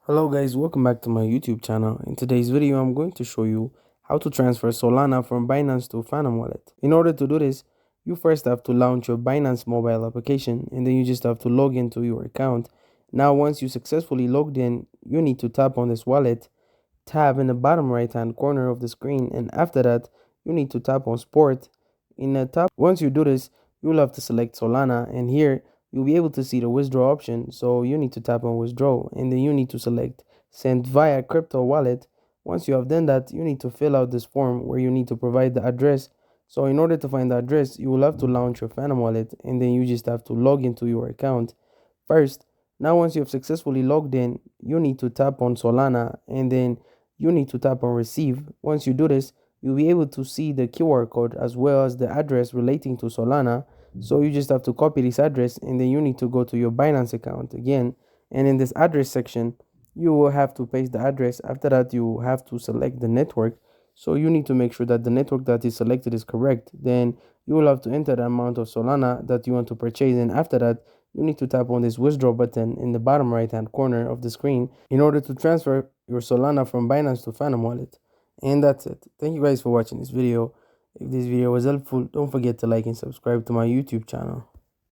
Hello guys, welcome back to my YouTube channel. In today's video, I'm going to show you how to transfer Solana from Binance to Phantom Wallet. In order to do this, you first have to launch your Binance mobile application and then you just have to log into your account. Now, once you successfully logged in, you need to tap on this wallet tab in the bottom right hand corner of the screen, and after that, you need to tap on Sport. In the top, once you do this, you'll have to select Solana, and here you'll be able to see the withdraw option. So you need to tap on withdraw, and then you need to select send via crypto wallet. Once you have done that, you need to fill out this form where you need to provide the address. So in order to find the address, you will have to launch your Phantom wallet, and then you just have to log into your account first. Now, once you have successfully logged in, you need to tap on Solana, and then you need to tap on receive. Once you do this, you'll be able to see the QR code as well as the address relating to Solana. So you just have to copy this address, and then you need to go to your Binance account again. And in this address section, you will have to paste the address. After that, you have to select the network. So you need to make sure that the network that is selected is correct. Then you will have to enter the amount of Solana that you want to purchase. And after that, you need to tap on this withdraw button in the bottom right hand corner of the screen in order to transfer your Solana from Binance to Phantom Wallet. And that's it. Thank you guys for watching this video. If this video was helpful, don't forget to like and subscribe to my YouTube channel.